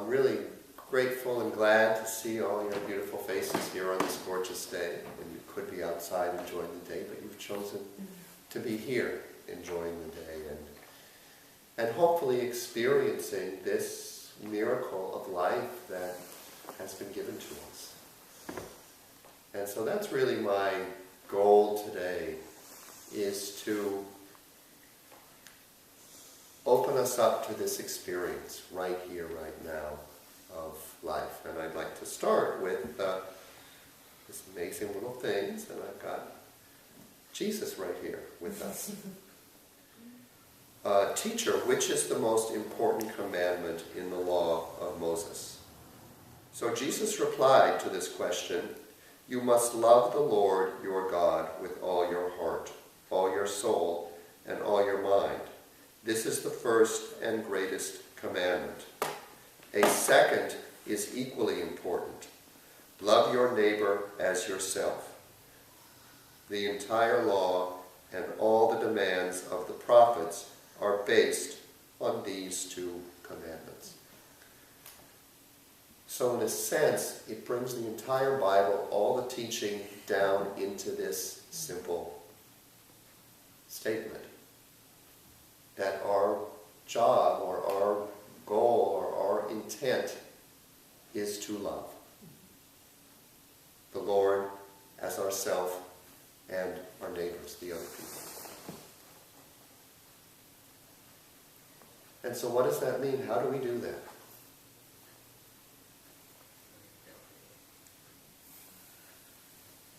really grateful and glad to see all your beautiful faces here on this gorgeous day. And you could be outside enjoying the day, but you've chosen to be here enjoying the day and hopefully experiencing this miracle of life that has been given to us. And so that's really my goal today, is to open us up to this experience right here, right now, of life. And I'd like to start with this amazing little things, and I've got Jesus right here with us. Teacher, which is the most important commandment in the law of Moses? So Jesus replied to this question, you must love the Lord your God with all your heart, all your soul, and all your mind. This is the first and greatest commandment. A second is equally important. Love your neighbor as yourself. The entire law and all the demands of the prophets are based on these two commandments. So in a sense, it brings the entire Bible, all the teaching, down into this simple statement. That our job or our goal or our intent is to love the Lord as ourself and our neighbors, the other people. And so what does that mean? How do we do that?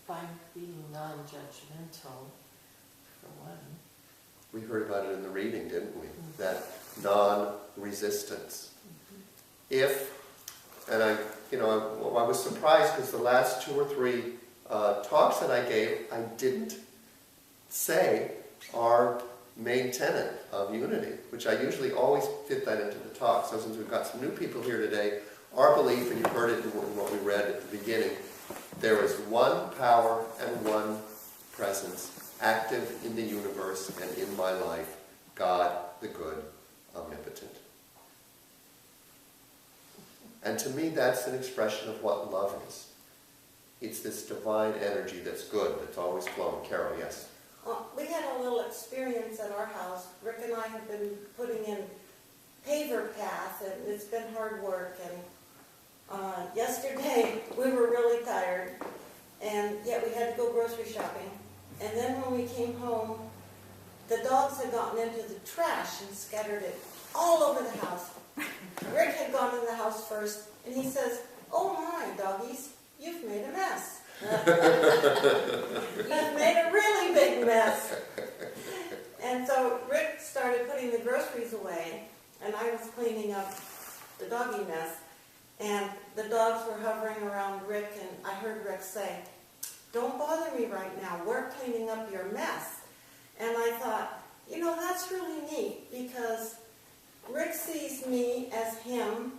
By being non-judgmental, for one. We heard about it in the reading, didn't we? Mm-hmm. That non-resistance. Mm-hmm. And I was surprised because the last 2 or 3 talks that I gave, I didn't say our main tenet of unity, which I usually always fit that into the talk. So since we've got some new people here today, our belief, and you heard it in what we read at the beginning, there is one power and one presence active in the universe and in my life, God the good, omnipotent. And to me, that's an expression of what love is. It's this divine energy that's good, that's always flowing. Carol, yes? We had a little experience at our house. Rick and I have been putting in paver path, and it's been hard work. And yesterday, we were really tired, and yet we had to go grocery shopping. And then when we came home, the dogs had gotten into the trash and scattered it all over the house. Rick had gone in the house first, and he says, oh my, doggies, you've made a mess. You've made a really big mess. And so Rick started putting the groceries away, and I was cleaning up the doggy mess. And the dogs were hovering around Rick, and I heard Rick say, don't bother me right now, we're cleaning up your mess. And I thought, that's really neat, because Rick sees me as him,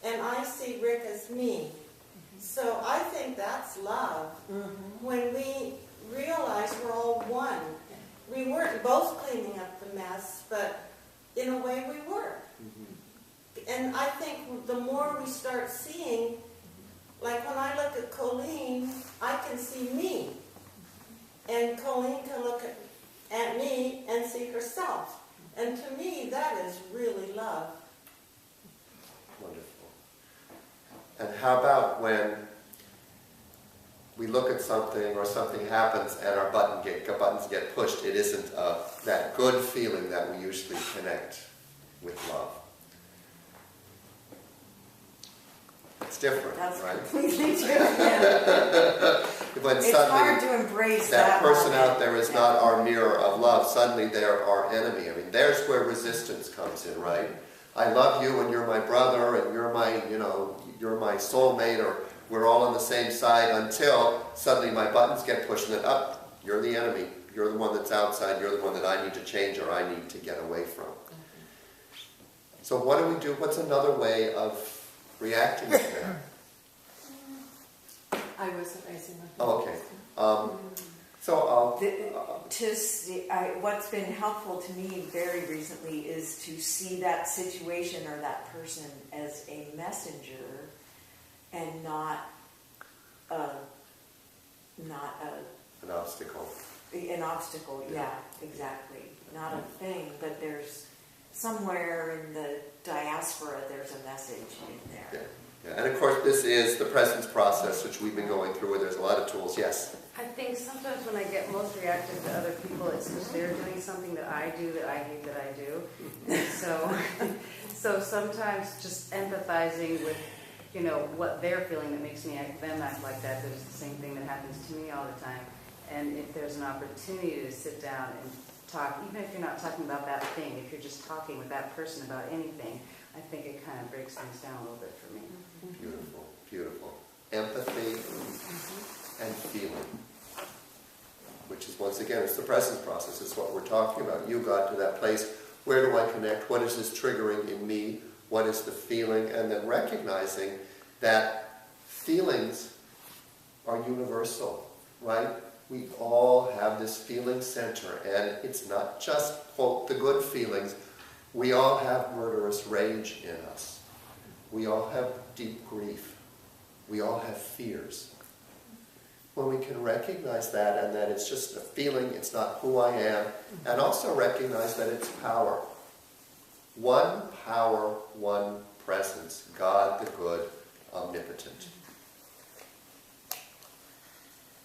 and I see Rick as me. So I think that's love. Mm-hmm. When we realize we're all one. We weren't both cleaning up the mess, but in a way we were. Mm-hmm. And I think the more we start seeing, like when I look at Colleen, I can see me. And Colleen can look at me and see herself. And to me, that is really love. Wonderful. And how about when we look at something or something happens and our buttons get pushed? It isn't that good feeling that we usually connect with love. It's different, That's right? completely different. Yeah. When it's hard to embrace that person moment. out there is not our mirror of love. Suddenly they're our enemy. I mean, there's where resistance comes in, right? I love you and you're my brother and you're my, you're my soulmate, or we're all on the same side, until suddenly my buttons get pushed and then, you're the enemy. You're the one that's outside. You're the one that I need to change or I need to get away from. So what do we do? What's another way of reacting to that? I wasn't raising my hand. Oh, okay. So What's been helpful to me very recently is to see that situation or that person as a messenger and not an obstacle. an obstacle. Yeah, exactly. Not a thing, but there's somewhere in the diaspora there's a message in there. Yeah. Yeah. And of course, this is the presence process, which we've been going through, where there's a lot of tools. Yes? I think sometimes when I get most reactive to other people, it's because they're doing something that I do that I hate that I do. So sometimes just empathizing with, what they're feeling that makes them act like that. There's the same thing that happens to me all the time. And if there's an opportunity to sit down and talk, even if you're not talking about that thing, if you're just talking with that person about anything, I think it kind of breaks things down a little bit for me. Beautiful, beautiful. Empathy and feeling, which is, once again, it's the presence process. It's what we're talking about. You got to that place. Where do I connect? What is this triggering in me? What is the feeling? And then recognizing that feelings are universal, right? We all have this feeling center, and it's not just, quote, the good feelings. We all have murderous rage in us. We all have deep grief. We all have fears. When we can recognize that, and that it's just a feeling, it's not who I am, and also recognize that it's power. One power, one presence, God the good, omnipotent.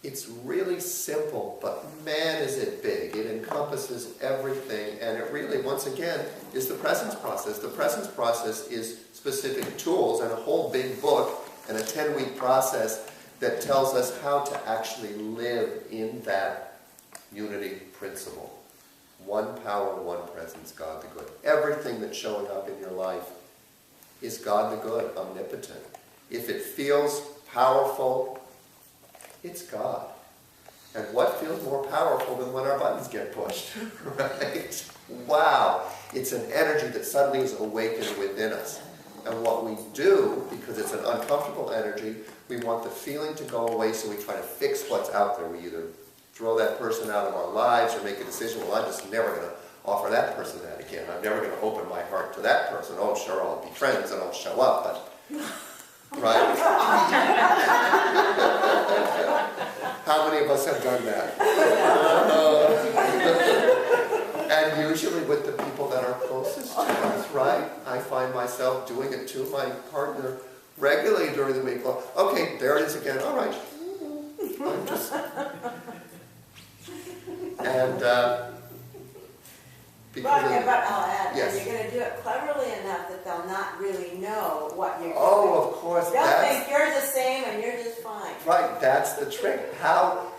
It's really simple, but man is it big. It encompasses everything, and it really, once again, is the presence process. The presence process is specific tools and a whole big book and a 10-week process that tells us how to actually live in that unity principle. One power, one presence, God the good. Everything that's showing up in your life is God the good, omnipotent. If it feels powerful, it's God. And what feels more powerful than when our buttons get pushed, right? Wow. It's an energy that suddenly is awakened within us. And what we do, because it's an uncomfortable energy, we want the feeling to go away, so we try to fix what's out there. We either throw that person out of our lives or make a decision, well, I'm just never going to offer that person that again. I'm never going to open my heart to that person. Oh, sure, I'll be friends and I'll show up, but... Right? How many of us have done that? And usually with the people that are closest to us, right? I find myself doing it to my partner regularly during the week. Well, okay, there it is again. All right. I'm just... And But I'll add, yes. You're going to do it cleverly enough that they'll not really know what you're doing. Oh, of course. They'll think you're the same and you're just fine. Right, that's the trick. How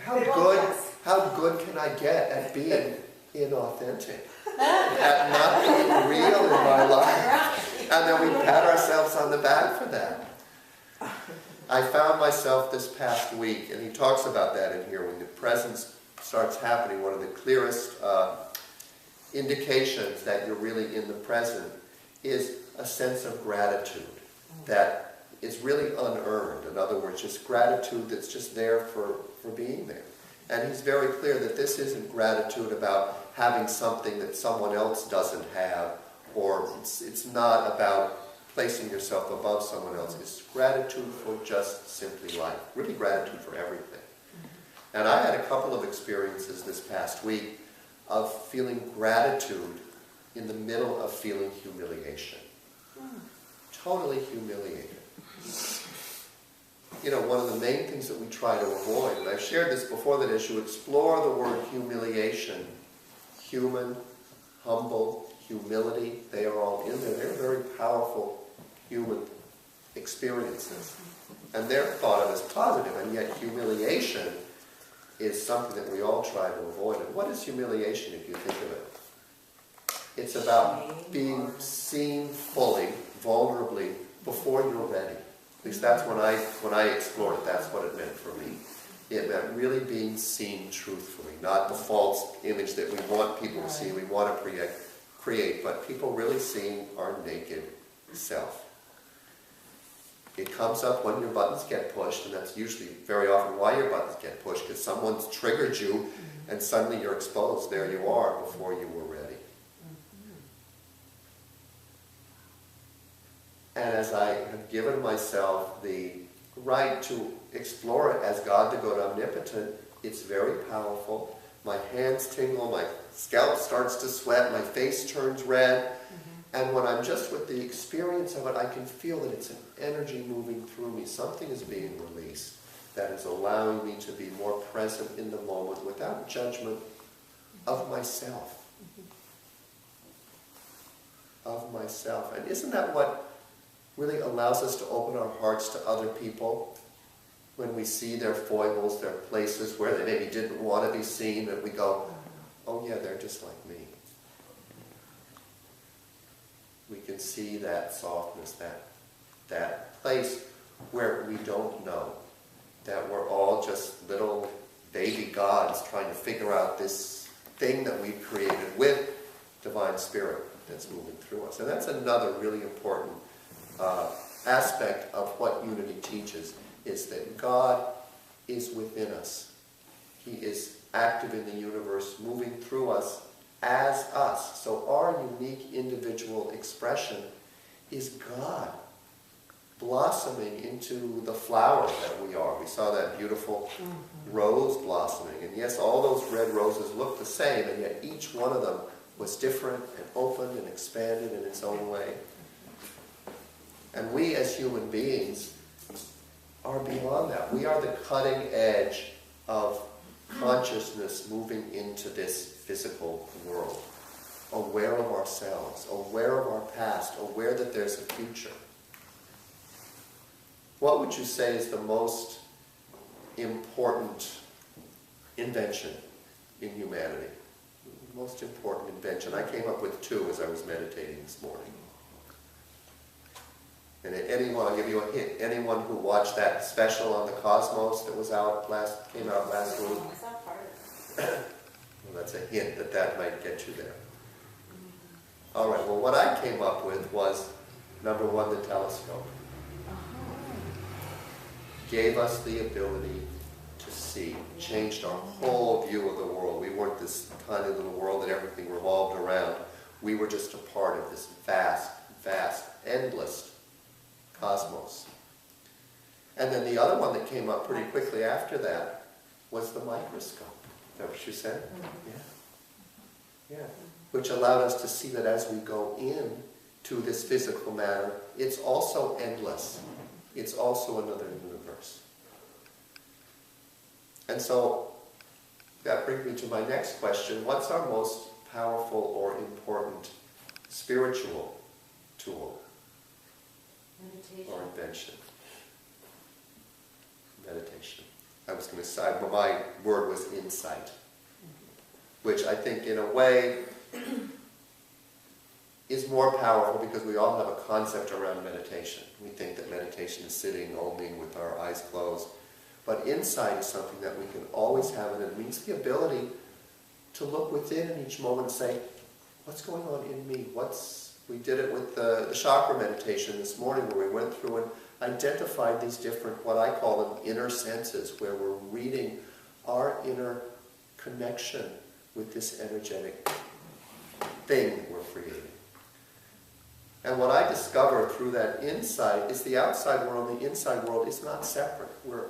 good can I get at being inauthentic? At not being real in my life? And then we pat ourselves on the back for that. I found myself this past week, and he talks about that in here, when the presence starts happening, one of the clearest indications that you're really in the present is a sense of gratitude that is really unearned. In other words, just gratitude that's just there for being there. And he's very clear that this isn't gratitude about having something that someone else doesn't have, or it's not about placing yourself above someone else. It's gratitude for just simply life. Really gratitude for everything. And I had a couple of experiences this past week of feeling gratitude in the middle of feeling humiliation. Totally humiliated. You know, one of the main things that we try to avoid, and I've shared this before, that as you explore the word humiliation, human, humble, humility, they are all in there. They're very powerful human experiences. And they're thought of as positive, and yet humiliation is something that we all try to avoid. And what is humiliation, if you think of it? It's about being seen fully, vulnerably, before you're ready. At least that's when I explored it, that's what it meant for me. It meant really being seen truthfully, not the false image that we want people to see, we want to create, but people really seeing our naked self. It comes up when your buttons get pushed, and that's usually very often why your buttons get pushed, because someone's triggered you, and suddenly you're exposed. There you are before you were ready. And as I have given myself the right to explore it as God the Good Omnipotent, it's very powerful. My hands tingle, my scalp starts to sweat, my face turns red. And when I'm just with the experience of it, I can feel that it's an energy moving through me. Something is being released that is allowing me to be more present in the moment without judgment of myself. Of myself. And isn't that what really allows us to open our hearts to other people? When we see their foibles, their places where they maybe didn't want to be seen, and we go, oh yeah, they're just like me. We can see that softness, that place where we don't know, that we're all just little baby gods trying to figure out this thing that we've created with Divine Spirit that's moving through us. And that's another really important aspect of what Unity teaches, is that God is within us. He is active in the universe, moving through us as us. So our unique individual expression is God blossoming into the flower that we are. We saw that beautiful rose blossoming. And yes, all those red roses look the same, and yet each one of them was different and opened and expanded in its own way. And we as human beings are beyond that. We are the cutting edge of consciousness moving into this physical world. Aware of ourselves, aware of our past, aware that there's a future. What would you say is the most important invention in humanity? The most important invention. I came up with two as I was meditating this morning. And anyone, I'll give you a hint, anyone who watched that special on the cosmos that came out last week? Is that part of Well, that's a hint that might get you there. All right, well, what I came up with was, number one, the telescope. Gave us the ability to see, changed our whole view of the world. We weren't this tiny little world that everything revolved around. We were just a part of this vast, vast, endless cosmos. And then the other one that came up pretty quickly after that was the microscope. Is that what you said? Yeah. Which allowed us to see that as we go in to this physical matter, it's also endless. It's also another universe. And so that brings me to my next question. What's our most powerful or important spiritual tool? meditation? Or invention? Meditation. I was going to say, my word was insight, which I think in a way is more powerful because we all have a concept around meditation. We think that meditation is sitting only with our eyes closed. But insight is something that we can always have, and it means the ability to look within in each moment and say, what's going on in me? We did it with the chakra meditation this morning, where we went through and identified these different, what I call them, inner senses, where we're reading our inner connection with this energetic thing that we're creating. And what I discover through that insight is the outside world and the inside world is not separate. We're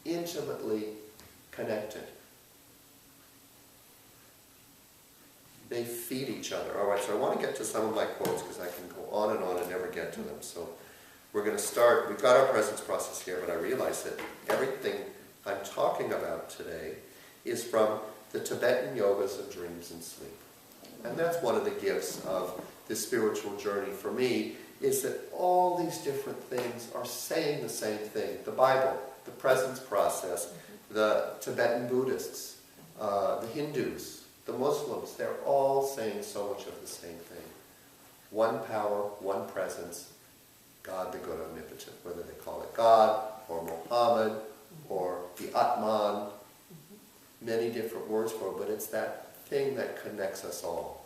intimately connected. They feed each other. All right, so I want to get to some of my quotes because I can go on and never get to them. So we're going to start. We've got our presence process here, but I realize that everything I'm talking about today is from the Tibetan yogas of dreams and sleep. And that's one of the gifts of this spiritual journey for me, is that all these different things are saying the same thing. The Bible, the presence process, the Tibetan Buddhists, the Hindus, the Muslims, they're all saying so much of the same thing. One power, one presence, God the Good Omnipotent, whether they call it God, or Muhammad, or the Atman, many different words for it, but it's that thing that connects us all.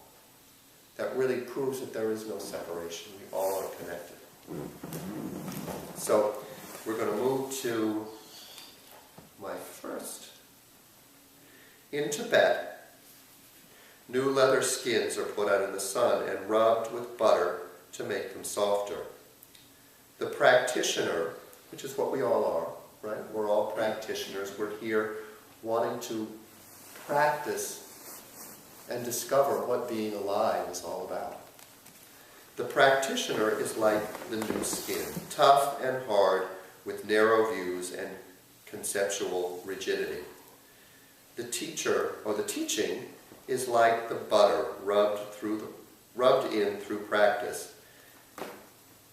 That really proves that there is no separation. We all are connected. So we're going to move to my first. In Tibet, new leather skins are put out in the sun and rubbed with butter to make them softer. The practitioner, which is what we all are, right? We're all practitioners. We're here wanting to practice and discover what being alive is all about. The practitioner is like the new skin, tough and hard with narrow views and conceptual rigidity. The teacher, or the teaching, is like the butter rubbed in through practice.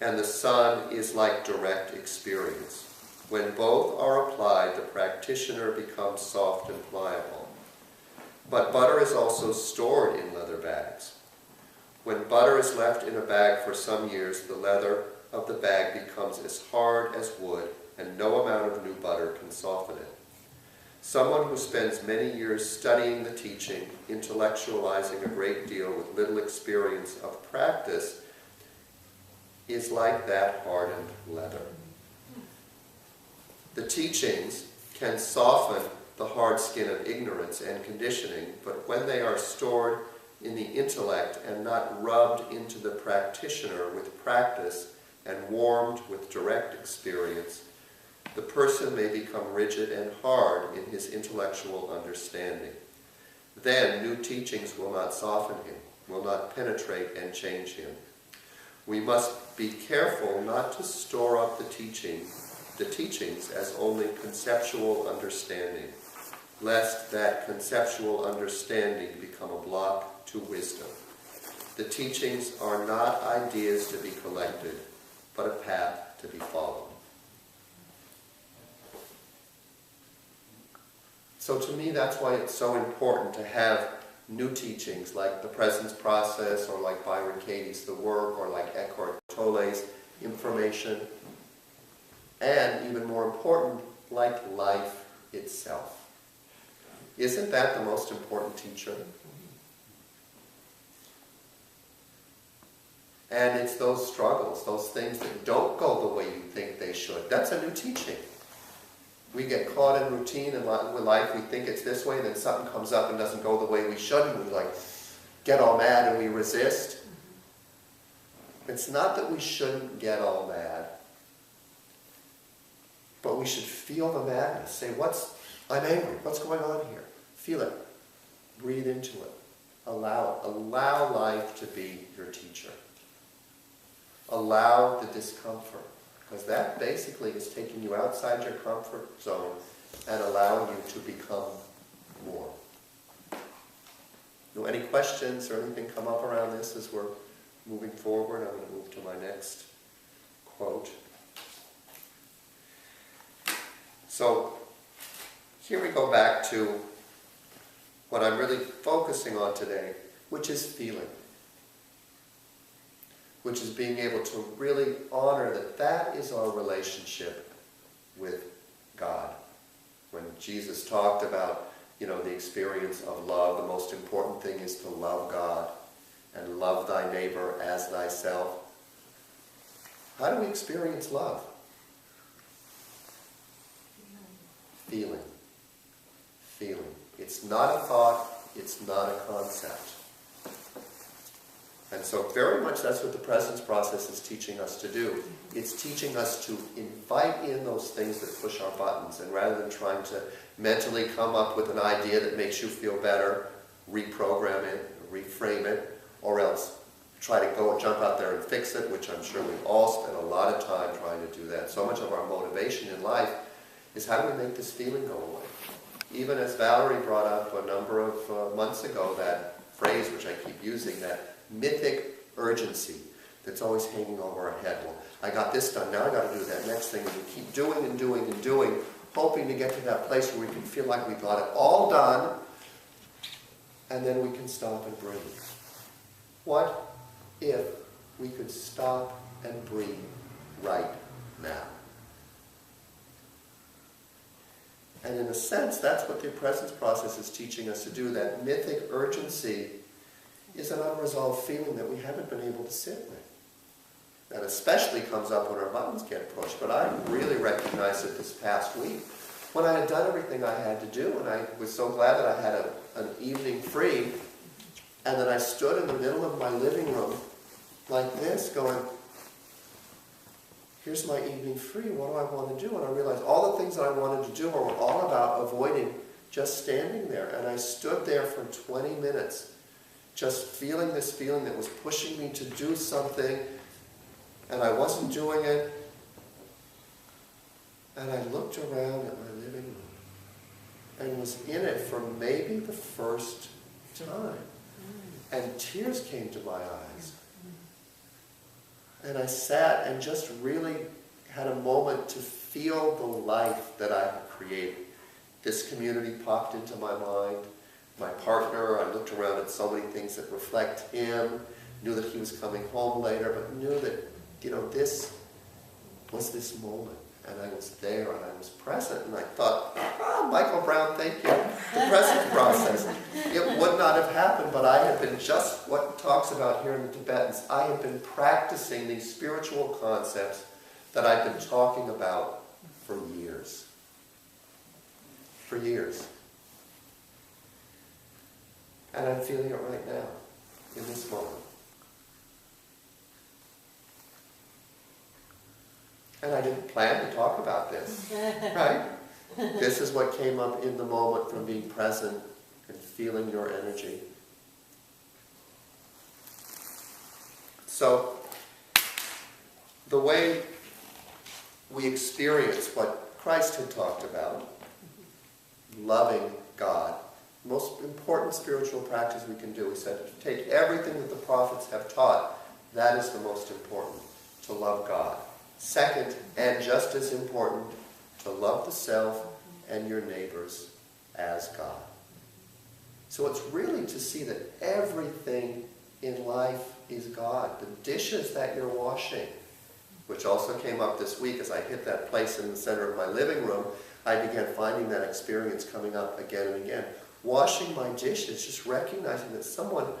And the sun is like direct experience. When both are applied, the practitioner becomes soft and pliable. But butter is also stored in leather bags. When butter is left in a bag for some years, the leather of the bag becomes as hard as wood, and no amount of new butter can soften it. Someone who spends many years studying the teaching, intellectualizing a great deal with little experience of practice, is like that hardened leather. The teachings can soften the hard skin of ignorance and conditioning, but when they are stored in the intellect and not rubbed into the practitioner with practice and warmed with direct experience, the person may become rigid and hard in his intellectual understanding. Then new teachings will not soften him, will not penetrate and change him. We must be careful not to store up the teachings as only conceptual understanding, lest that conceptual understanding become a block to wisdom. The teachings are not ideas to be collected, but a path to be followed. So to me, that's why it's so important to have new teachings like the presence process, or like Byron Katie's The Work, or like Eckhart Tolle's information, and even more important, like life itself. Isn't that the most important teacher? And it's those struggles, those things that don't go the way you think they should. That's a new teaching. We get caught in routine in life, we think it's this way, then something comes up and doesn't go the way we should, and we get all mad and we resist. It's not that we shouldn't get all mad, but we should feel the madness. Say, I'm angry, what's going on here? Feel it. Breathe into it. Allow it. Allow life to be your teacher. Allow the discomfort. Because that basically is taking you outside your comfort zone and allowing you to become more. Any questions or anything come up around this as we're moving forward? I'm going to move to my next quote. So here we go back to what I'm really focusing on today, which is feeling. Which is being able to really honor that is our relationship with God. When Jesus talked about, the experience of love, the most important thing is to love God and love thy neighbor as thyself. How do we experience love? Feeling. Feeling. It's not a thought, it's not a concept. And so very much that's what the presence process is teaching us to do. It's teaching us to invite in those things that push our buttons, and rather than trying to mentally come up with an idea that makes you feel better, reprogram it, reframe it, or else try to go and jump out there and fix it, which I'm sure we've all spent a lot of time trying to do that. So much of our motivation in life is how do we make this feeling go away? Even as Valerie brought up a number of months ago, that phrase which I keep using, that mythic urgency that's always hanging over our head. Well, I got this done, now I got to do that next thing, and we keep doing and doing and doing, hoping to get to that place where we can feel like we got it all done, and then we can stop and breathe. What if we could stop and breathe right now? And in a sense, that's what the presence process is teaching us to do. That mythic urgency is an unresolved feeling that we haven't been able to sit with. and especially comes up when our buttons get pushed. But I really recognized it this past week when I had done everything I had to do, and I was so glad that I had an evening free, and then I stood in the middle of my living room like this going, here's my evening free, what do I want to do? And I realized all the things that I wanted to do were all about avoiding just standing there. And I stood there for 20 minutes, just feeling this feeling that was pushing me to do something, and I wasn't doing it. And I looked around at my living room and was in it for maybe the first time. And tears came to my eyes. And I sat and just really had a moment to feel the life that I had created. This community popped into my mind. My partner, I looked around at so many things that reflect him, knew that he was coming home later, but knew that, this was this moment. And I was there and I was present. And I thought, Michael Brown, thank you. The present process. It would not have happened, but I had been just what it talks about here in the Tibetans. I had been practicing these spiritual concepts that I've been talking about for years. For years. And I'm feeling it right now, in this moment. And I didn't plan to talk about this, right? This is what came up in the moment from being present and feeling your energy. So, the way we experience what Christ had talked about, loving God, the most important spiritual practice we can do, he said, take everything that the prophets have taught, that is the most important, to love God. Second, and just as important, to love the self and your neighbors as God. So it's really to see that everything in life is God. The dishes that you're washing, which also came up this week as I hit that place in the center of my living room, I began finding that experience coming up again and again. Washing my dishes, just recognizing that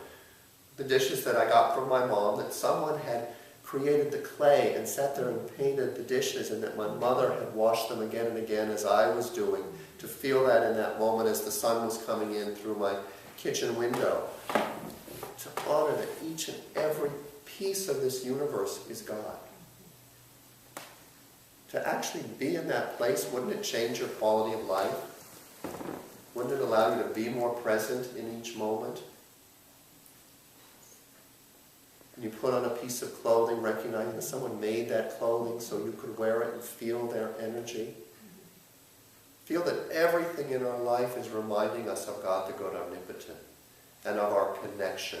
the dishes that I got from my mom, that someone had created the clay and sat there and painted the dishes, and that my mother had washed them again and again as I was doing, to feel that in that moment as the sun was coming in through my kitchen window. To honor that each and every piece of this universe is God. To actually be in that place, wouldn't it change your quality of life? Wouldn't it allow you to be more present in each moment? And you put on a piece of clothing, recognizing that someone made that clothing so you could wear it and feel their energy. Feel that everything in our life is reminding us of God, the good omnipotent, and of our connection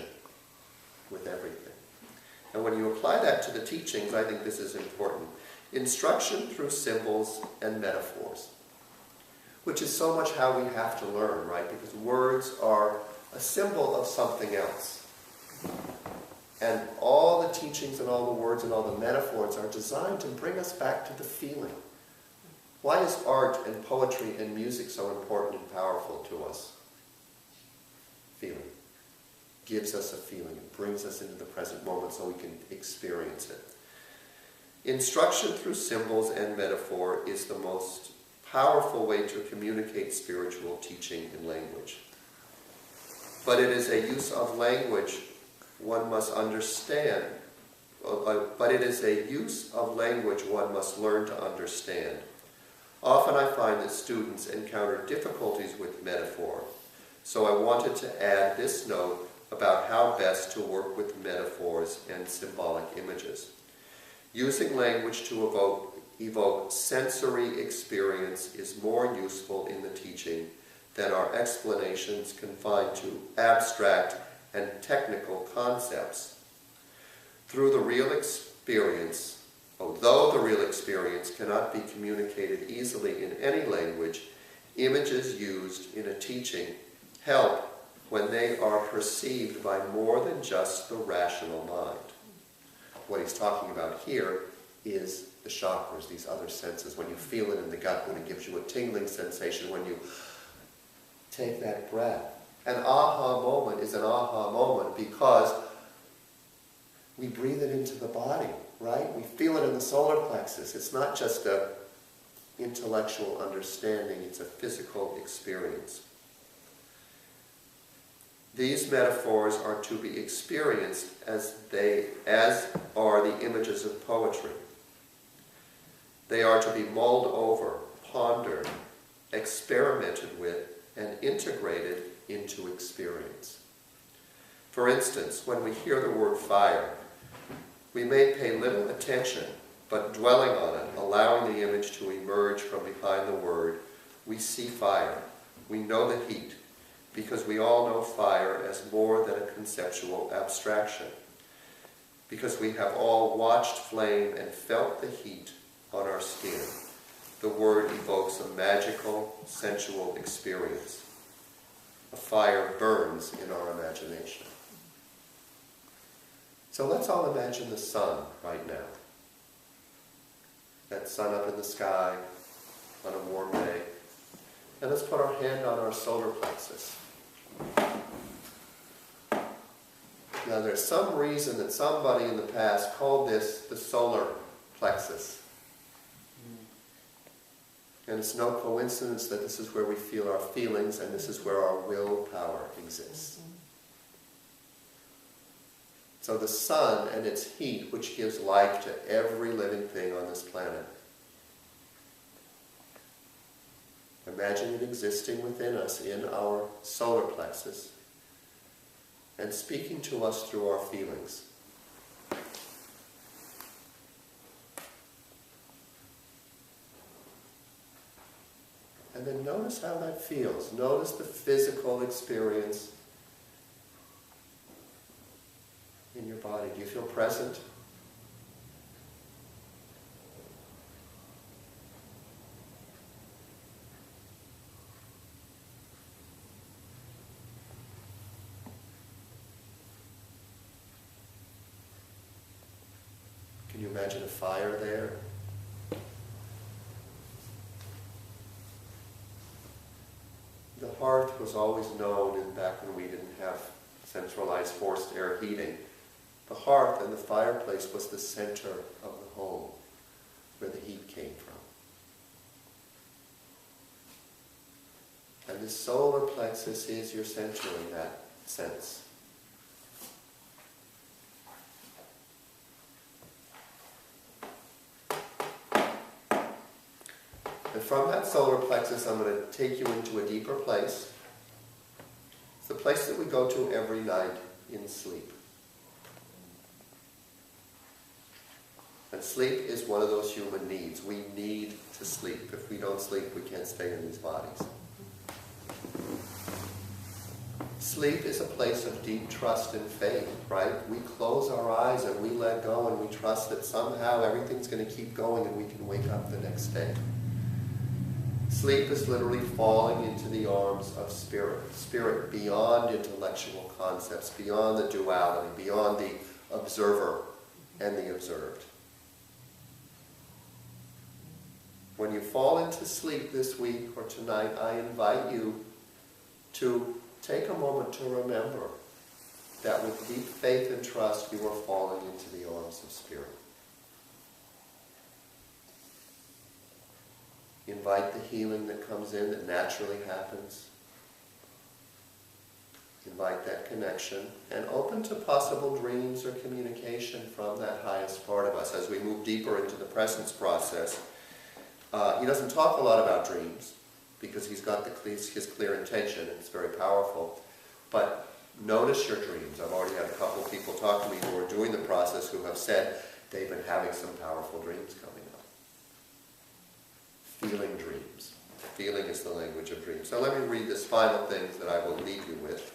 with everything. And when you apply that to the teachings, I think this is important. Instruction through symbols and metaphors, which is so much how we have to learn, right? Because words are a symbol of something else. And all the teachings and all the words and all the metaphors are designed to bring us back to the feeling. Why is art and poetry and music so important and powerful to us? Feeling. Gives us a feeling. It brings us into the present moment so we can experience it. Instruction through symbols and metaphor is the most powerful way to communicate spiritual teaching in language. But it is a use of language one must understand. But it is a use of language one must learn to understand. Often I find that students encounter difficulties with metaphor, so I wanted to add this note about how best to work with metaphors and symbolic images. Using language to evoke sensory experience is more useful in the teaching than our explanations confined to abstract and technical concepts. Although the real experience cannot be communicated easily in any language, images used in a teaching help when they are perceived by more than just the rational mind. What he's talking about here is the chakras, these other senses. When you feel it in the gut, when it gives you a tingling sensation, when you take that breath. An aha moment is an aha moment because we breathe it into the body, right? We feel it in the solar plexus. It's not just a intellectual understanding, it's a physical experience. These metaphors are to be experienced as are the images of poetry. They are to be mulled over, pondered, experimented with, and integrated into experience. For instance, when we hear the word fire, we may pay little attention, but dwelling on it, allowing the image to emerge from behind the word, we see fire. We know the heat, because we all know fire as more than a conceptual abstraction, because we have all watched flame and felt the heat on our skin. The word evokes a magical, sensual experience. A fire burns in our imagination. So let's all imagine the sun right now. That sun up in the sky on a warm day. And let's put our hand on our solar plexus. Now there's some reason that somebody in the past called this the solar plexus. And it's no coincidence that this is where we feel our feelings and this is where our willpower exists. So the sun and its heat, which gives life to every living thing on this planet. Imagine it existing within us in our solar plexus and speaking to us through our feelings. And then notice how that feels. Notice the physical experience in your body. Do you feel present? Can you imagine a fire there? The hearth was always known, and back when we didn't have centralized forced air heating, the hearth and the fireplace was the center of the home, where the heat came from. And the solar plexus is your center in that sense. And from that solar plexus, I'm going to take you into a deeper place. It's the place that we go to every night in sleep. And sleep is one of those human needs. We need to sleep. If we don't sleep, we can't stay in these bodies. Sleep is a place of deep trust and faith, right? We close our eyes and we let go and we trust that somehow everything's going to keep going and we can wake up the next day. Sleep is literally falling into the arms of spirit. Spirit beyond intellectual concepts, beyond the duality, beyond the observer and the observed. When you fall into sleep this week or tonight, I invite you to take a moment to remember that with deep faith and trust, you are falling into the arms of Spirit. Invite the healing that comes in, that naturally happens. Invite that connection, and open to possible dreams or communication from that highest part of us. As we move deeper into the presence process, he doesn't talk a lot about dreams, because he's got his clear intention, and it's very powerful. But notice your dreams. I've already had a couple of people talk to me who are doing the process who have said they've been having some powerful dreams coming up. Feeling dreams. Feeling is the language of dreams. So let me read this final thing that I will leave you with.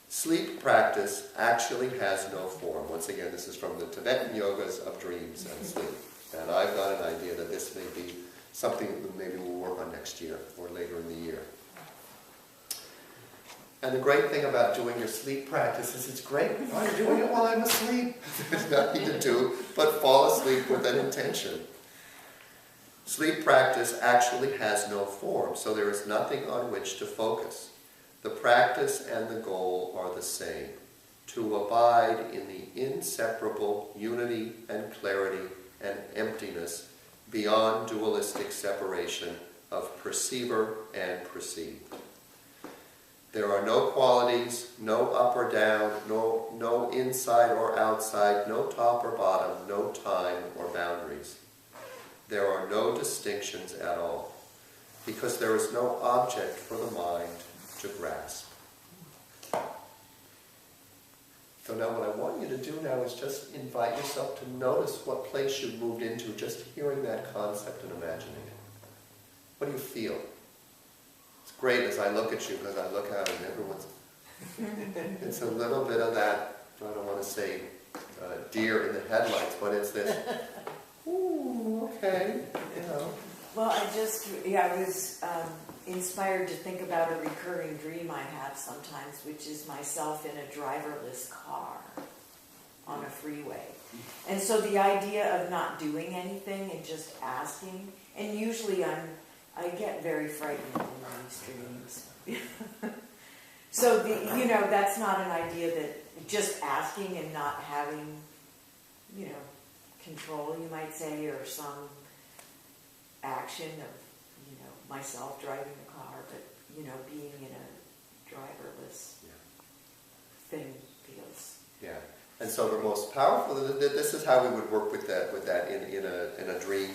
Sleep practice actually has no form. Once again, this is from the Tibetan yogas of dreams and sleep. And I've got an idea that this may be something that maybe we'll work on next year or later in the year. And the great thing about doing your sleep practice is it's great. I'm doing it while I'm asleep. There's nothing to do but fall asleep with an intention. Sleep practice actually has no form, so there is nothing on which to focus. The practice and the goal are the same, to abide in the inseparable unity and clarity and emptiness beyond dualistic separation of perceiver and perceived. There are no qualities, no up or down, no inside or outside, no top or bottom, no time or boundaries. There are no distinctions at all, because there is no object for the mind to grasp. So now what I want you to do now is just invite yourself to notice what place you've moved into, just hearing that concept and imagining it. What do you feel? It's great as I look at you, because I look out and everyone's... It's a little bit of that, I don't want to say deer in the headlights, but it's this, ooh, okay, you know. Well, I was inspired to think about a recurring dream I have sometimes, which is myself in a driverless car on a freeway. And so the idea of not doing anything and just asking, and usually I get very frightened in these dreams. So that's not an idea that just asking and not having, control, you might say, or some action of, myself driving the car, but, being in a driverless thing feels. Yeah. And so the most powerful, this is how we would work with that in a dream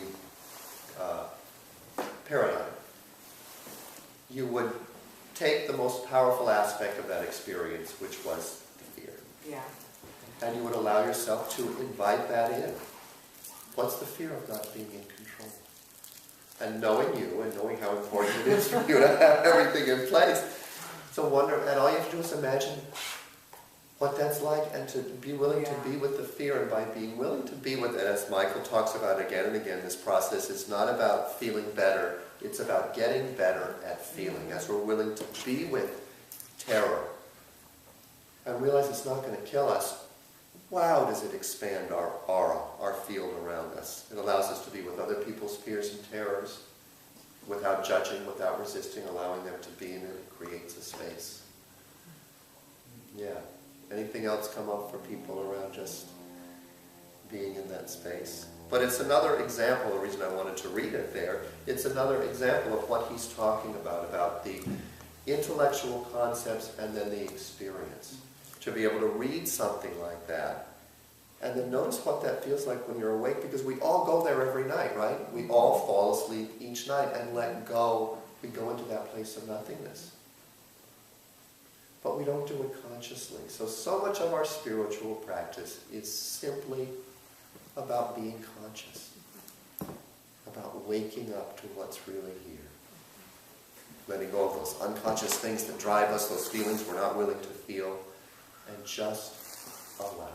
paradigm. You would take the most powerful aspect of that experience, which was the fear. Yeah. And you would allow yourself to invite that in. What's the fear of not being in control? And knowing you and knowing how important it is for you to have everything in place. So and all you have to do is imagine what that's like, and to be willing to be with the fear. And by being willing to be with it, as Michael talks about again and again, this process is not about feeling better, it's about getting better at feeling. As we're willing to be with terror and realize it's not going to kill us, wow, does it expand our aura, our field around us. It allows us to be with other people's fears and terrors without judging, without resisting, allowing them to be in it. It creates a space. Yeah. Anything else come up for people around just being in that space? But it's another example, the reason I wanted to read it there, it's another example of what he's talking about the intellectual concepts and then the experience. To be able to read something like that, and then notice what that feels like when you're awake, because we all go there every night, right? We all fall asleep each night and let go. We go into that place of nothingness. But we don't do it consciously. So much of our spiritual practice is simply about being conscious, about waking up to what's really here. Letting go of those unconscious things that drive us, those feelings we're not willing to feel, and just allow.